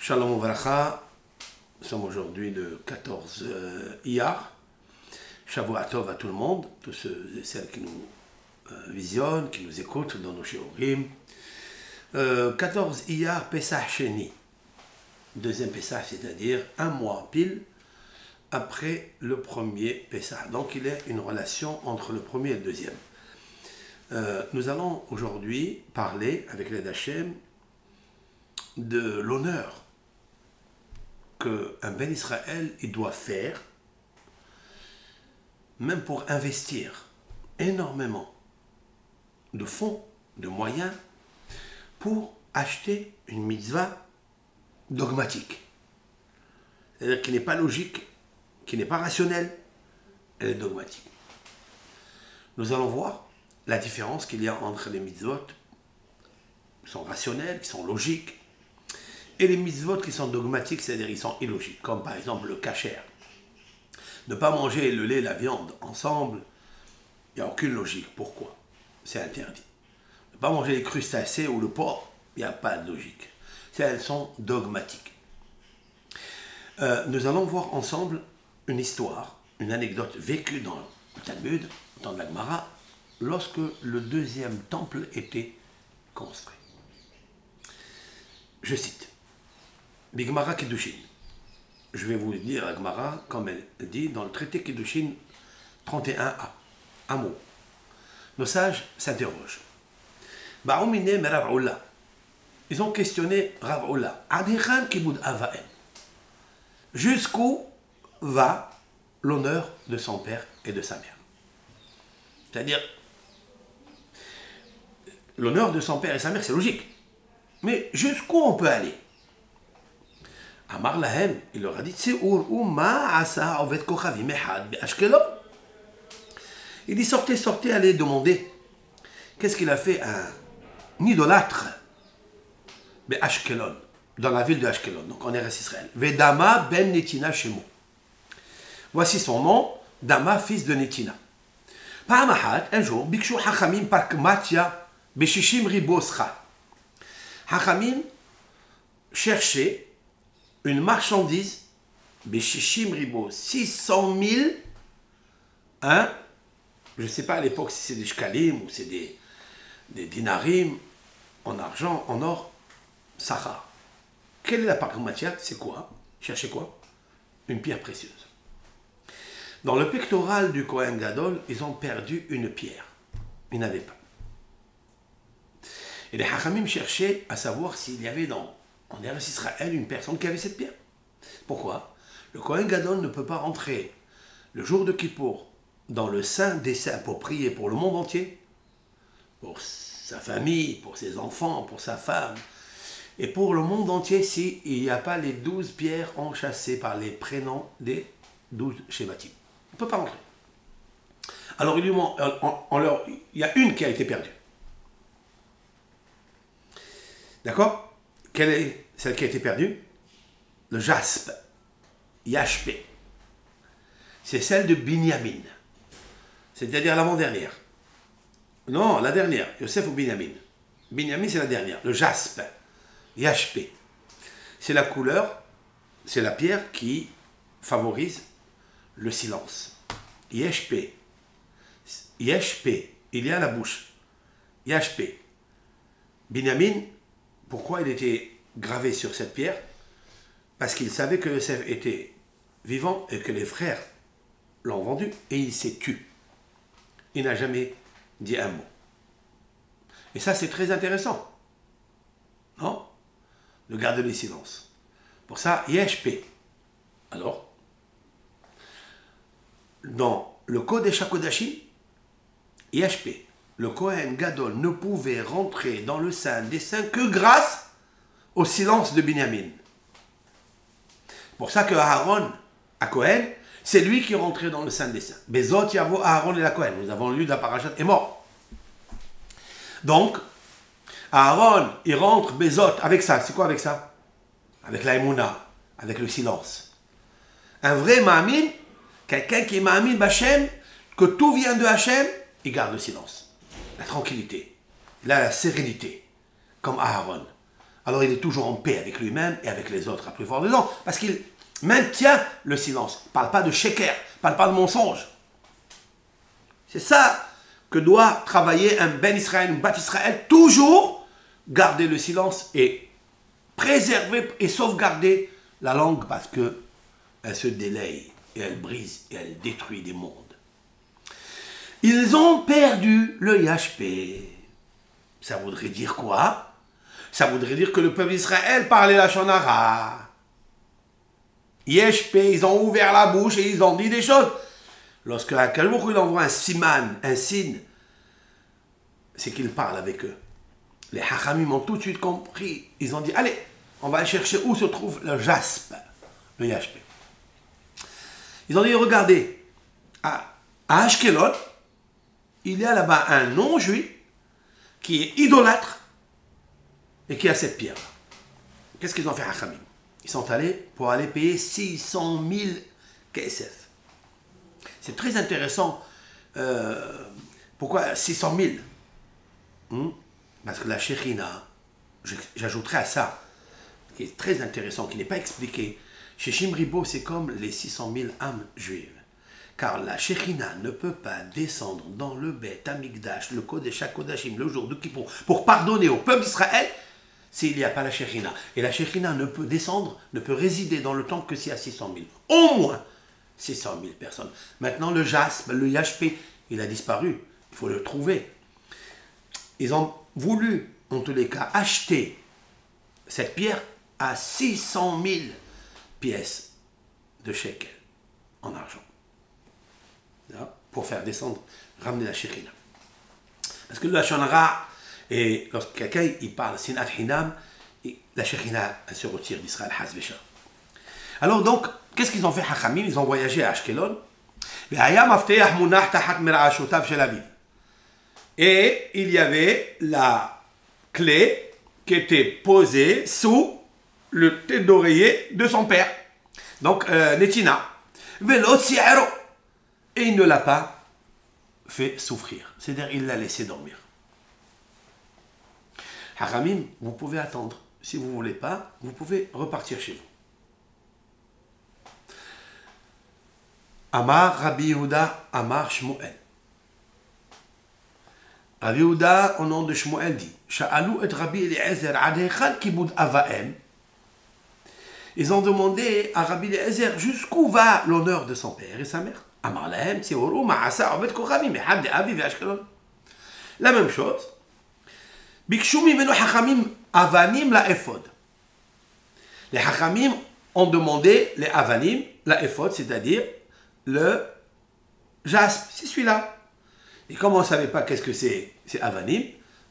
Shalom Uvracha, nous sommes aujourd'hui le 14 Iyar. Shavua Tov à tout le monde, tous ceux et celles qui nous visionnent, qui nous écoutent dans nos shiurim. 14 Iyar Pesach Sheni, deuxième Pesach, c'est-à-dire un mois pile après le premier Pesach. Donc il y a une relation entre le premier et le deuxième. Nous allons aujourd'hui parler avec l'aide d'Hachem de l'honneur qu'un Ben Israël il doit faire, même pour investir énormément de fonds, de moyens, pour acheter une mitzvah dogmatique. C'est-à-dire qui n'est pas logique, qui n'est pas rationnelle, elle est dogmatique. Nous allons voir la différence qu'il y a entre les mitzvot qui sont rationnelles, qui sont logiques, et les mitzvot qui sont dogmatiques, c'est-à-dire qui sont illogiques, comme par exemple le kasher. Ne pas manger le lait et la viande ensemble, il n'y a aucune logique. Pourquoi? C'est interdit. Ne pas manger les crustacés ou le porc, il n'y a pas de logique. Elles sont dogmatiques. Nous allons voir ensemble une histoire, une anecdote vécue dans le Talmud, dans la Gemara, lorsque le deuxième temple était construit. Je cite. Bigmara Kiddushin. Je vais vous dire la Gemara, comme elle dit dans le traité Kiddushin 31a. Un mot. Nos sages s'interrogent. Ba'oumine me Rav Oula. Ils ont questionné Rav Oula. Adichan kibud avaem. Jusqu'où va l'honneur de son père et de sa mère? C'est-à-dire, l'honneur de son père et sa mère, c'est logique. Mais jusqu'où on peut aller? Amar Lahem, il leur a dit, il dit, sortez, allez demander. Qu'est-ce qu'il a fait un idolâtre Ashkelon, dans la ville de Ashkelon, donc en Eretz Israël. Vedama ben Netina Shemo. Voici son nom, Dama, fils de Netina. Pa'amahat, un jour, Bikshu Hachamim Parkmatia Beshishim Riboscha. Hachamim cherchait une marchandise, Beshishim Ribo, 600 000, hein, je ne sais pas à l'époque si c'est des shkalim ou c'est des dinarim, en argent, en or, Sahar. Quelle est la parkmatia? C'est quoi? Cherchez quoi? Une pierre précieuse. Dans le pectoral du Kohen Gadol, ils ont perdu une pierre. Ils n'avaient pas. Et les Hachamim cherchaient à savoir s'il y avait en Eretz Israël une personne qui avait cette pierre. Pourquoi? Le Kohen Gadol ne peut pas rentrer le jour de Kippour dans le Saint des Saints pour prier pour le monde entier, pour sa famille, pour ses enfants, pour sa femme, et pour le monde entier s'il n'y a pas les 12 pierres enchâssées par les prénoms des 12 Shevatim. On ne peut pas rentrer. Alors il y a une qui a été perdue. D'accord? Quelle est celle qui a été perdue? Le jaspe, Yashpé. C'est celle de Binyamin. C'est-à-dire l'avant-dernière. Non, la dernière. Yosef ou Binyamin. Binyamin, c'est la dernière. Le jaspe, Yashpé. C'est la couleur, c'est la pierre qui favorise le silence. Yashpé. Yashpé. Il y a la bouche. Yashpé. Binyamin, pourquoi il était gravé sur cette pierre? Parce qu'il savait que Yosef était vivant et que les frères l'ont vendu et il s'est tu. Il n'a jamais dit un mot. Et ça, c'est très intéressant. Non? De garder le silence. Pour ça, Yeshpé. Alors, dans le Kodesh HaKodashim, Yeshpé. Le Kohen Gadol ne pouvait rentrer dans le Saint des Saints que grâce au silence de Binyamin. Pour ça que Aaron, à Kohen, c'est lui qui rentrait dans le Saint des Saints. Bezot Yavo Aaron et la Kohen. Nous avons lu de la parashat est mort. Donc, Aaron, il rentre Bezot avec ça. C'est quoi avec ça? Avec la Emouna, avec le silence. Un vrai Ma'amin, quelqu'un qui est Ma'amin B'Hashem, que tout vient de Hachem, il garde le silence. La tranquillité, la sérénité, comme Aaron. alors il est toujours en paix avec lui-même et avec les autres à plus fort dedans, parce qu'il maintient le silence. Il ne parle pas de sheker, il ne parle pas de mensonge. C'est ça que doit travailler un Ben Israël, une Bat Israël, toujours garder le silence et préserver et sauvegarder la langue, parce qu'elle se délaye et elle brise et elle détruit des mondes. Ils ont perdu le Yashpé. Ça voudrait dire quoi? Ça voudrait dire que le peuple d'Israël parlait la Shonara. Yashpé, ils ont ouvert la bouche et ils ont dit des choses. Lorsque Akadosh Baruch Hu il envoie un siman, un signe, c'est qu'il parle avec eux. Les Hachamim ont tout de suite compris. Ils ont dit, allez, on va aller chercher où se trouve le jaspe, le Yashpé. Ils ont dit, regardez, à Ashkelon, il y a là-bas un non-juif qui est idolâtre et qui a cette pierre. Qu'est-ce qu'ils ont fait, Hachamim? Ils sont allés pour aller payer 600 000 KSF. C'est très intéressant. Pourquoi 600 000? Parce que la Shekhinah, j'ajouterai à ça, qui est très intéressant, qui n'est pas expliqué. Chez Shimribo, c'est comme les 600 000 âmes juives. Car la Shekhinah ne peut pas descendre dans le Beth Amikdash, le Kodesh HaKodashim, le jour de Kippour, pour pardonner au peuple d'Israël, s'il n'y a pas la Shekhinah. Et la Shekhinah ne peut descendre, ne peut résider dans le temple que s'il y a 600 000. Au moins 600 000 personnes. Maintenant, le jaspe, le yashpé, il a disparu. Il faut le trouver. Ils ont voulu, en tous les cas, acheter cette pierre à 600 000 pièces de shekel en argent. Pour faire descendre, ramener la Shekhinah. Parce que la Shonara, et lorsque quelqu'un il parle Sinat Hinam, la Shekhinah elle se retire d'Israël, Hazvesha. Alors donc, qu'est-ce qu'ils ont fait, Hachamim? Ils ont voyagé à Ashkelon. Et il y avait la clé qui était posée sous le tête d'oreiller de son père. Donc, Netina. Et il ne l'a pas fait souffrir. C'est-à-dire, il l'a laissé dormir. Hachamim, vous pouvez attendre. Si vous ne voulez pas, vous pouvez repartir chez vous. Amar Rabbi Yehuda, Amar Shmuel. Rabbi Yehuda, au nom de Shmuel, dit Sha'alou et Rabbi Eliezer adechal kibud avaem. Ils ont demandé à Rabbi Eliezer jusqu'où va l'honneur de son père et sa mère. Amar lahem tzihoru ma'asa obed kochavim mehad de Avi ve'Ashkelon. La même chose. Bikshu mimenu hachamim avanim la ephod. Les hachamim ont demandé les avanim, la ephod, c'est-à-dire le jaspe, c'est celui-là. Et comme on ne savait pas qu'est-ce que c'est avanim,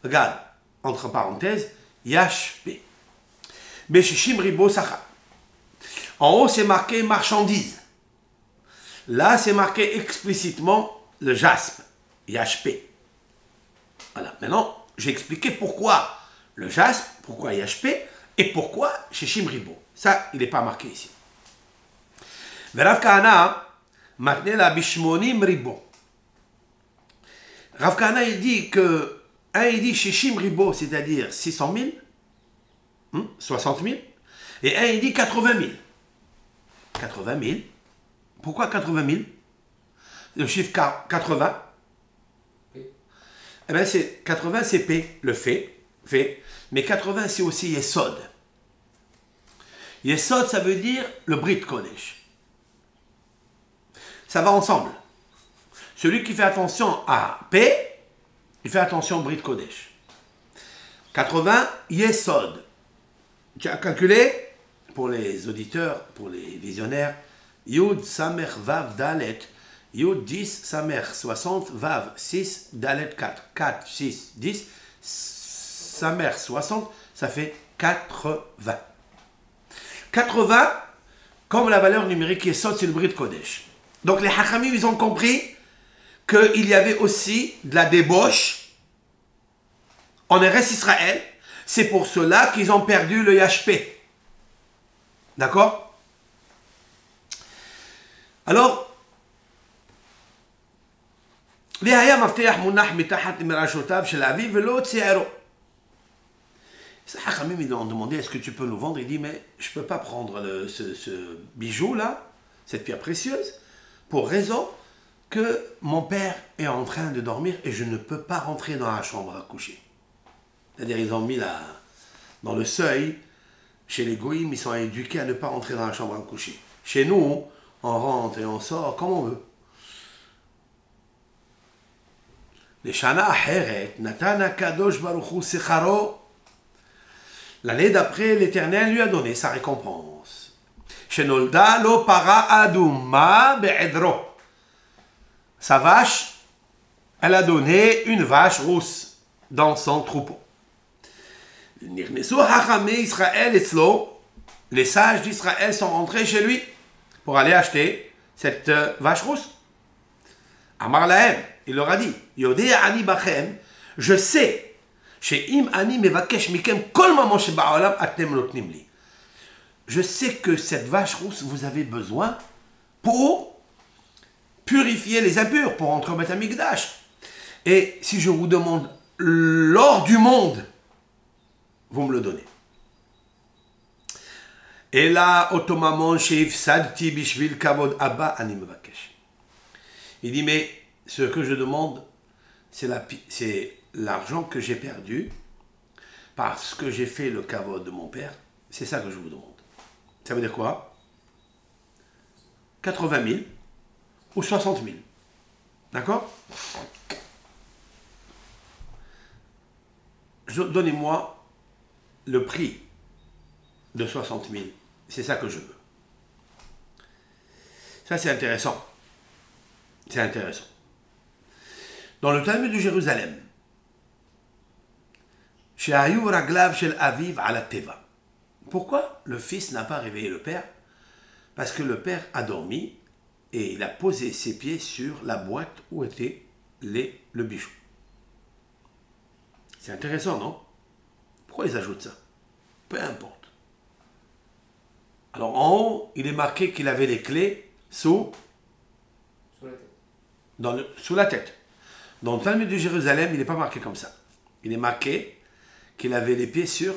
regarde, entre parenthèses, yashpé. Beshishim ribo sacha. En haut, c'est marqué marchandise. Là, c'est marqué explicitement le jaspe, yashpé. Voilà, maintenant, j'ai expliqué pourquoi le jaspe, pourquoi yashpé, et pourquoi chez Shimribo. Ça, il n'est pas marqué ici. Rav Kahana, maintenant la bishmonim ribo. Rav Kahana, il dit que, il dit chez Shimribo, c'est-à-dire 600 000, 60 000, et il dit 80 000. 80 000. Pourquoi 80 000? Le chiffre 80. Eh bien, 80, c'est P, le fait. Mais 80, c'est aussi Yesod. Yesod, ça veut dire le Brit Kodesh. Ça va ensemble. Celui qui fait attention à P, il fait attention au Brit Kodesh. 80, Yesod. Tu as calculé, pour les auditeurs, pour les visionnaires, Yud Samer Vav Dalet, Yud 10 Samer 60, Vav 6, Dalet 4. 4, 6, 10, Samer 60, ça fait 80. 80, comme la valeur numérique Yesod, c'est le Brit Kodesh. Donc les Hachamim, ils ont compris qu'il y avait aussi de la débauche en Eretz Israël. C'est pour cela qu'ils ont perdu le Yashpé. D'accord? Alors, Les Hachamim, ils lui ont demandé, est-ce que tu peux nous vendre? Il dit, mais je ne peux pas prendre ce bijou-là, cette pierre précieuse, pour raison que mon père est en train de dormir et je ne peux pas rentrer dans la chambre à coucher. C'est-à-dire, ils ont mis dans le seuil, chez les goïms, ils sont éduqués à ne pas rentrer dans la chambre à coucher. Chez nous, on rentre et on sort comme on veut. L'année d'après, l'Éternel lui a donné sa récompense. Sa vache, elle a donné une vache rousse dans son troupeau. Les sages d'Israël sont rentrés chez lui pour aller acheter cette vache rousse. Amar lahem, il leur a dit, Yodea ani bachem, je sais, she'im ani mevakesh mikem kol maman sheba'olam atem notnim li. Je sais que cette vache rousse, vous avez besoin pour purifier les impurs, pour entrer au Beth Amikdash. Et si je vous demande l'or du monde, vous me le donnez. Et là, automamon sheifsadti bishvil kavod abba ani mevakesh. Il dit, mais ce que je demande, c'est l'argent que j'ai perdu parce que j'ai fait le kavod de mon père. C'est ça que je vous demande. Ça veut dire quoi? 80 000 ou 60 000. D'accord? Donnez-moi le prix de 60 000. C'est ça que je veux. Ça, c'est intéressant. C'est intéressant. Dans le Talmud de Jérusalem, pourquoi le fils n'a pas réveillé le père? Parce que le père a dormi et il a posé ses pieds sur la boîte où était le bijou. C'est intéressant, non? Pourquoi ils ajoutent ça? Peu importe. Alors en haut, il est marqué qu'il avait les clés sous la tête. Dans le Talmud de Jérusalem, il n'est pas marqué comme ça. Il est marqué qu'il avait les pieds sur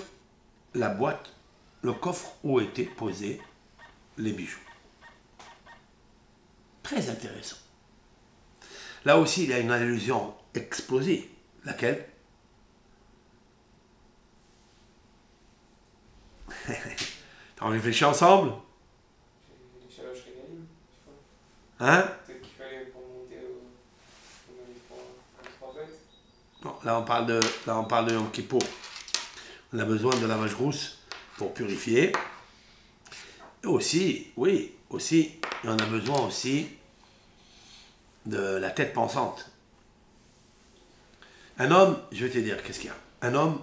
la boîte, le coffre où étaient posés les bijoux. Très intéressant. Là aussi, il y a une allusion explosive. Laquelle? On réfléchit ensemble? Hein? Peut-être qu'il fallait pour monter Non, là on parle de Yom Kippour. On a besoin de la vache rousse pour purifier. Et aussi, oui, aussi, on a besoin aussi de la tête pensante. Un homme, je vais te dire, qu'est-ce qu'il y a? Un homme,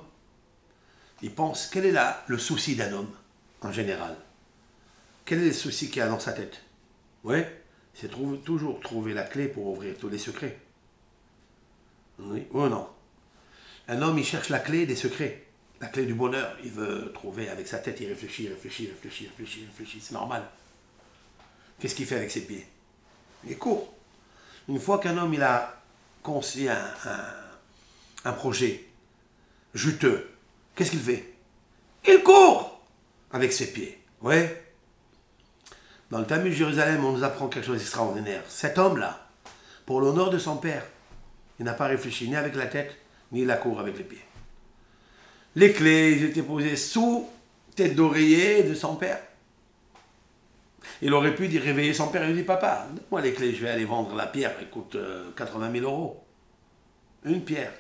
il pense, quel est le souci d'un homme, en général? Quel est le souci qu'il y a dans sa tête? Oui, c'est toujours trouver la clé pour ouvrir tous les secrets. Oui ou non? Un homme, il cherche la clé des secrets, la clé du bonheur. Il veut trouver avec sa tête, il réfléchit, c'est normal. Qu'est-ce qu'il fait avec ses pieds? Il court. Une fois qu'un homme, il a conçu un projet juteux, qu'est-ce qu'il fait? Il court avec ses pieds. Oui. Dans le Talmud de Jérusalem, on nous apprend quelque chose d'extraordinaire. Cet homme-là, pour l'honneur de son père, il n'a pas réfléchi ni avec la tête, ni la cour avec les pieds. Les clés étaient posées sous tête d'oreiller de son père. Il aurait pu dire réveiller son père et lui dire, papa, donne-moi les clés, je vais aller vendre la pierre, elle coûte 80 000 euros. Une pierre.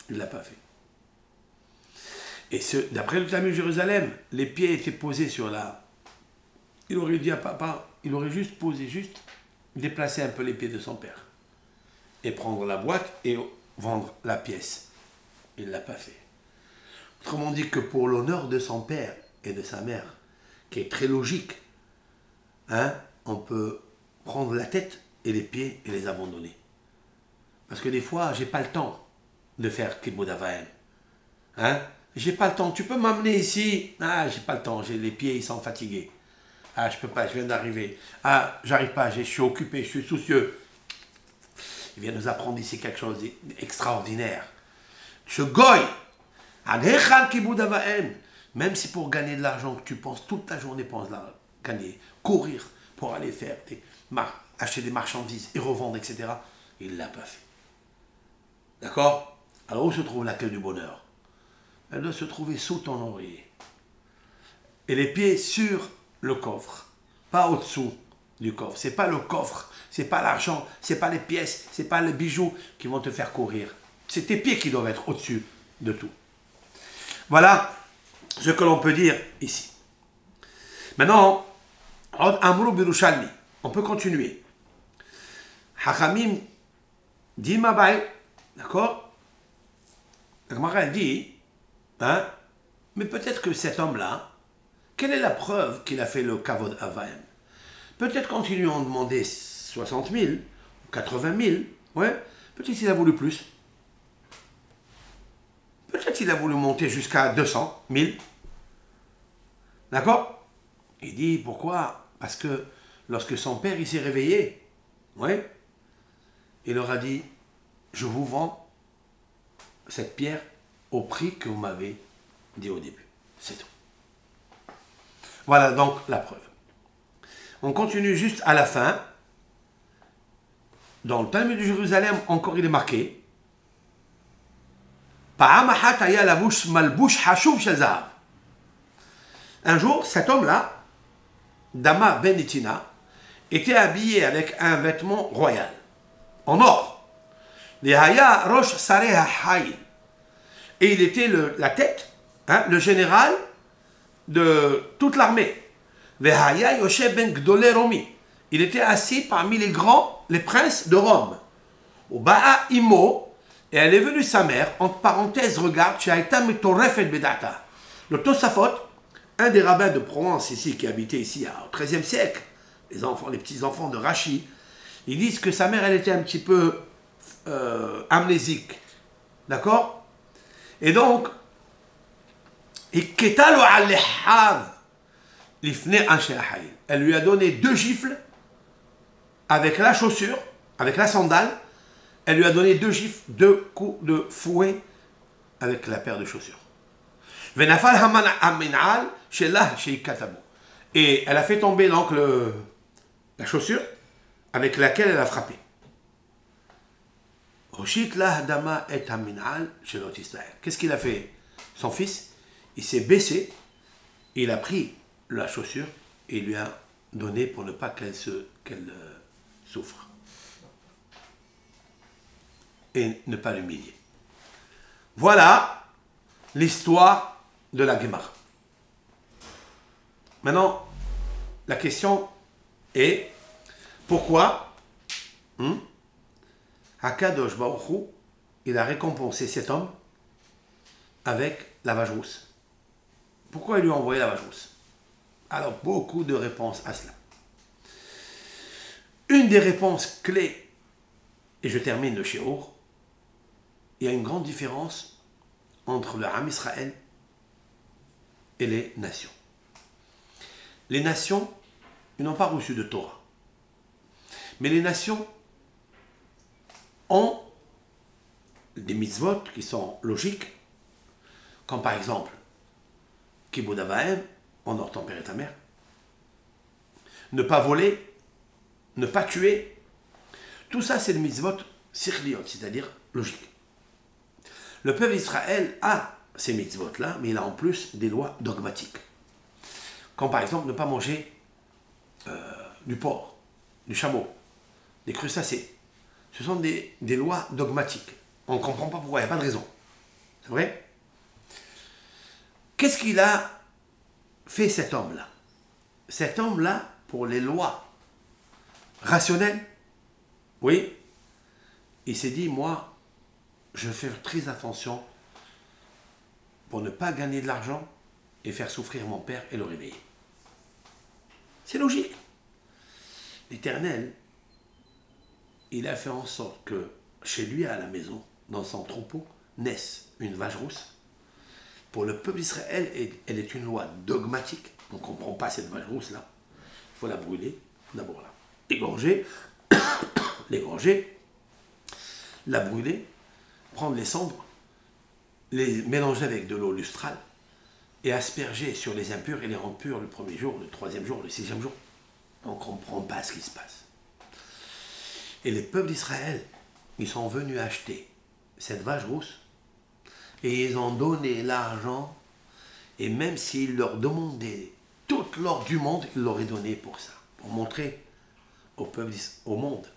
Il ne l'a pas fait. Et d'après le Talmud de Jérusalem, les pieds étaient posés sur la... Il aurait dit à papa, il aurait juste posé, déplacer un peu les pieds de son père. Et prendre la boîte et vendre la pièce. Il ne l'a pas fait. Autrement dit que pour l'honneur de son père et de sa mère, qui est très logique, hein, on peut prendre la tête et les pieds et les abandonner. Parce que des fois, j'ai pas le temps de faire Kibbout Avaim. Hein? J'ai pas le temps. Tu peux m'amener ici? Ah, j'ai pas le temps. Les pieds, ils sont fatigués. Ah, je peux pas, je viens d'arriver. Ah, j'arrive pas, je suis occupé, je suis soucieux. Il vient nous apprendre ici quelque chose d'extraordinaire. Ce goy, Adhechan kibud avaem, même si pour gagner de l'argent, que tu penses toute ta journée, penses là, gagner, courir pour aller faire, acheter des marchandises et revendre, etc., il ne l'a pas fait. D'accord? Alors où se trouve la clé du bonheur? Elle doit se trouver sous ton oreiller. Et les pieds sur le coffre, pas au-dessous du coffre. C'est pas le coffre, c'est pas l'argent, c'est pas les pièces, c'est pas les bijoux qui vont te faire courir. C'est tes pieds qui doivent être au-dessus de tout. Voilà ce que l'on peut dire ici. Maintenant, on peut continuer. Hachamim dit Mabai, d'accord? La Gemara elle dit, hein, mais peut-être que cet homme-là, quelle est la preuve qu'il a fait le Kavod Avaim? Peut-être quand ils lui ont demandé 60 000, 80 000, ouais, peut-être qu'il a voulu plus. Peut-être qu'il a voulu monter jusqu'à 200 000. D'accord? Il dit, pourquoi? Parce que lorsque son père il s'est réveillé, ouais, il leur a dit, je vous vends cette pierre au prix que vous m'avez dit au début. C'est tout. Voilà donc la preuve. On continue juste à la fin. Dans le Talmud de Jérusalem, encore il est marqué. Un jour, cet homme-là, Dama ben Itina, était habillé avec un vêtement royal, en or. Et il était la tête, hein, le général de toute l'armée. Il était assis parmi les grands, les princes de Rome. Et elle est venue sa mère, entre parenthèses, regarde, le Tosafot, un des rabbins de Provence ici, qui habitait ici au XIIIe siècle, les petits-enfants de Rachi, ils disent que sa mère, elle était un petit peu amnésique. D'accord? Et donc, elle lui a donné 2 gifles avec la chaussure, avec la sandale. Elle lui a donné 2 gifles, 2 coups de fouet avec la paire de chaussures. Et elle a fait tomber donc la chaussure avec laquelle elle a frappé. Qu'est-ce qu'il a fait? Son fils, il s'est baissé, il a pris la chaussure et il lui a donné pour ne pas qu'elle souffre. Et ne pas l'humilier. Voilà l'histoire de la Gemara. Maintenant, la question est, pourquoi Hakadosh Baruch Hu, il a récompensé cet homme avec la vache rousse? Pourquoi il lui a envoyé la vache rousse? Alors, beaucoup de réponses à cela. Une des réponses clés, et je termine le shiur, il y a une grande différence entre le Ham Israël et les nations. Les nations, ils n'ont pas reçu de Torah. Mais les nations ont des mitzvot qui sont logiques, comme par exemple Kibud Avaim, honore ton père et ta mère, ne pas voler, ne pas tuer. Tout ça, c'est des mitzvot sikhliot, c'est-à-dire logiques. Le peuple d'Israël a ces mitzvot-là, mais il a en plus des lois dogmatiques. Comme par exemple ne pas manger du porc, du chameau, des crustacés. Ce sont des lois dogmatiques. On ne comprend pas pourquoi, il n'y a pas de raison. C'est vrai? Qu'est-ce qu'il a fait cet homme-là? Cet homme-là, pour les lois rationnelles, oui, il s'est dit, moi, je vais faire très attention pour ne pas gagner de l'argent et faire souffrir mon père et le réveiller. C'est logique. L'Éternel, il a fait en sorte que chez lui à la maison, dans son troupeau, naisse une vache rousse. Pour le peuple d'Israël, elle est une loi dogmatique. On ne comprend pas cette vache rousse-là. Il faut la brûler, d'abord là. L'égorger, la brûler, prendre les cendres les mélanger avec de l'eau lustrale et asperger sur les impurs et les rendre purs le premier jour, le troisième jour, le sixième jour. On ne comprend pas ce qui se passe. Et les peuples d'Israël, ils sont venus acheter cette vache rousse et ils ont donné l'argent, et même s'ils leur demandaient toute l'or du monde, ils l'auraient donné pour ça, pour montrer au peuple, au monde,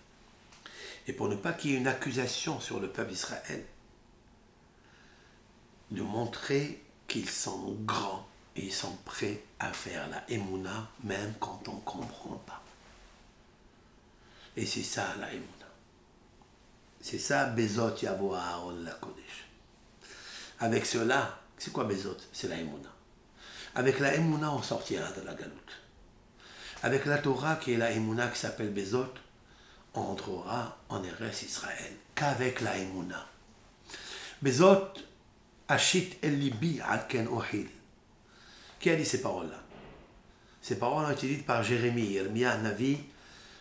et pour ne pas qu'il y ait une accusation sur le peuple d'Israël, de montrer qu'ils sont grands et ils sont prêts à faire la Emouna même quand on ne comprend pas. Et c'est ça la Emouna. C'est ça Bezot Yavo Aaron la Kodesh. Avec cela, c'est quoi Bezot? C'est la Emouna. Avec la Emouna, on sortira de la galoute. Avec la Torah qui est la Emouna qui s'appelle Bezot, on entrera en Eretz Israël qu'avec la Emouna. Bezot Ashit El Libi Alken Ohil. Qui a dit ces paroles-là? Ces paroles ont été dites par Jérémie, Yermia Navi,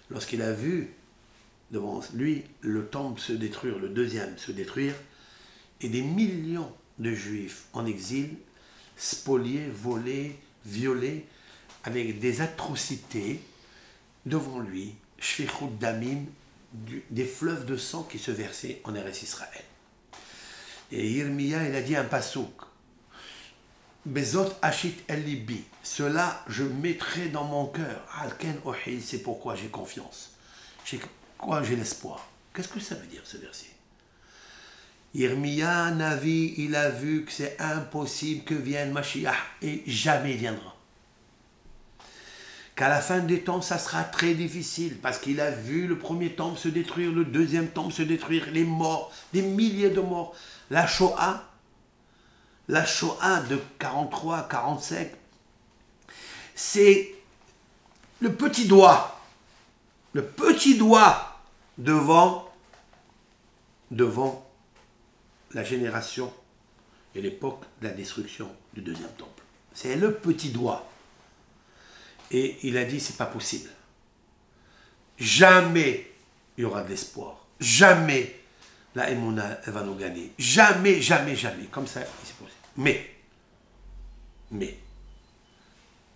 lorsqu'il a vu devant lui le temple se détruire, le deuxième se détruire, et des millions de juifs en exil, spoliés, volés, violés, avec des atrocités devant lui, Shfichut Damim, des fleuves de sang qui se versaient en Eretz Israël. Et Yirmiya, il a dit un pasouk, Bezot Ashit El Libi, cela je mettrai dans mon cœur, Alken Ohil, c'est pourquoi j'ai confiance, c'est pourquoi j'ai l'espoir. Qu'est-ce que ça veut dire ce verset? Yirmiya Navi, il a vu que c'est impossible que vienne Mashiach et jamais il viendra. Qu'à la fin des temps, ça sera très difficile parce qu'il a vu le premier temple se détruire, le deuxième temple se détruire, les morts, des milliers de morts. La Shoah de 43 à 45, c'est le petit doigt devant la génération et l'époque de la destruction du deuxième temple. C'est le petit doigt. Et il a dit, c'est pas possible. Jamais il y aura de l'espoir. Jamais la Emouna, elle va nous gagner. Jamais, jamais, jamais. Comme ça, c'est possible. Mais,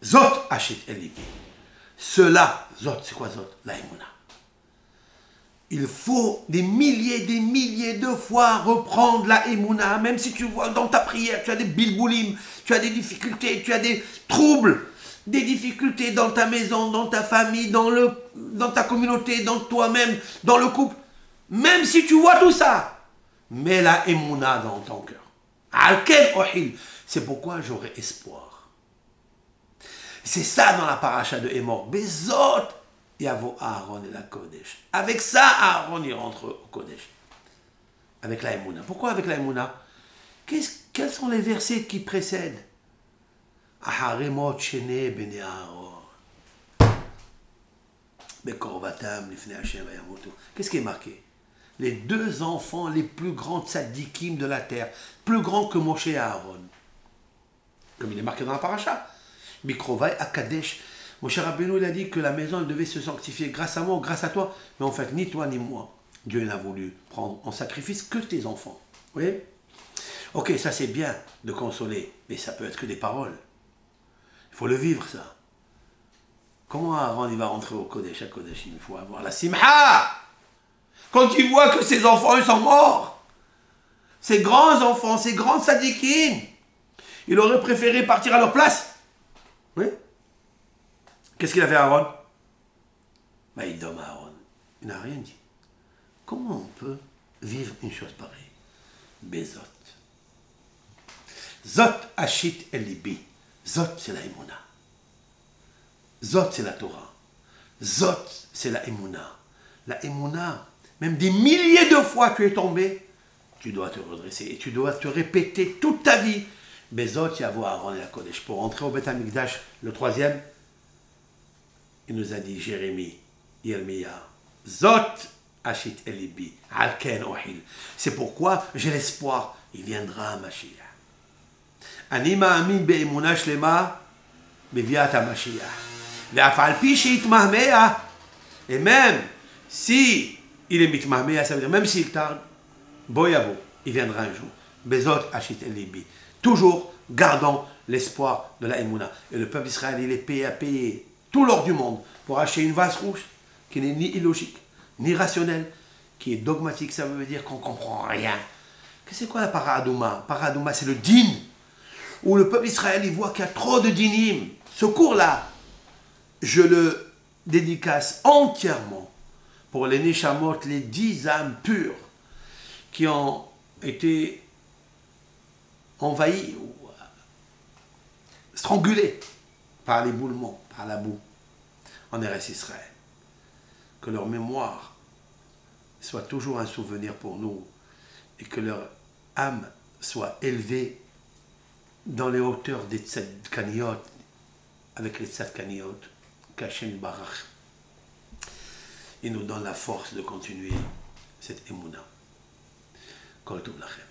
Zot Ashit El Libi. Cela, Zot, c'est quoi Zot? La Emouna. Il faut des milliers de fois reprendre la Emouna, même si tu vois dans ta prière, tu as des bilboulim, tu as des difficultés, tu as des troubles, des difficultés dans ta maison, dans ta famille, dans ta communauté, dans toi-même, dans le couple. Même si tu vois tout ça, mets la Emouna dans ton cœur. Alken Ohil. C'est pourquoi j'aurai espoir. C'est ça dans la paracha de Emor. Bezot Yavo Aaron et la Kodesh. Avec ça, Aaron il rentre au Kodesh. Avec la Emouna. Pourquoi avec la Emouna? Quels sont les versets qui précèdent? Aharemot Shene Bene Aaron. Bekorvatam Lifnei Hashem Vayamotu. Qu'est-ce qui est marqué? Les deux enfants les plus grands tzadikim de la terre, plus grands que Moshe et Aaron. Comme il est marqué dans la paracha. Mikrovai Akadesh. Moshe Rabbeinu, il a dit que la maison elle devait se sanctifier grâce à moi ou grâce à toi. Mais en fait, ni toi ni moi. Dieu n'a voulu prendre en sacrifice que tes enfants. Vous voyez? Ok, ça c'est bien de consoler, mais ça peut être que des paroles. Il faut le vivre, ça. Comment Aaron il va rentrer au Kodesh à Kodesh? Il faut avoir la simha. Quand il voit que ses enfants ils sont morts, ses grands enfants, ses grands tzadikim, il aurait préféré partir à leur place. Oui. Qu'est-ce qu'il a fait Aaron? Il donne à Aaron. Il n'a rien dit. Comment on peut vivre une chose pareille? Bezot. Zot Ashit El Libi. Zot, c'est la Emouna. Zot, c'est la Torah. Zot, c'est la Emouna. La Emouna, même des milliers de fois tu es tombé, tu dois te redresser et tu dois te répéter toute ta vie. Bezot, Yavo Aaron et la Kodesh. Pour entrer au Beth Amikdash, le troisième, il nous a dit Jérémie, Yirmiya, Zot Ashit El Libi, Alken Ohil. C'est pourquoi j'ai l'espoir, il viendra Mashiach. Anima Amin Be'emuna Shlema, Beviat Mashiach. Ve'afal pi she'itmahmea. Et même si il est mitmahmea, ça veut dire même s'il tarde, boyavo, il viendra un jour. Bezot Hachit El Libi. Toujours gardant l'espoir de la Emouna. Et le peuple d'Israël, il est payé à payer tout l'or du monde pour acheter une vase rouge qui n'est ni illogique, ni rationnelle, qui est dogmatique. Ça veut dire qu'on ne comprend rien. C'est quoi la paradouma? Paradouma, c'est le din, où le peuple d'Israël, il voit qu'il y a trop de dinim. Ce cours-là, je le dédicace entièrement pour les neshamot, les 10 âmes pures qui ont été envahies ou strangulées par l'éboulement, par la boue en Eretz Israël. Que leur mémoire soit toujours un souvenir pour nous et que leur âme soit élevée dans les hauteurs des tzadkaniot, avec les tzadkaniot, qu'Hachem Barach, il nous donne la force de continuer cette émouna. Kol Tov Lachem.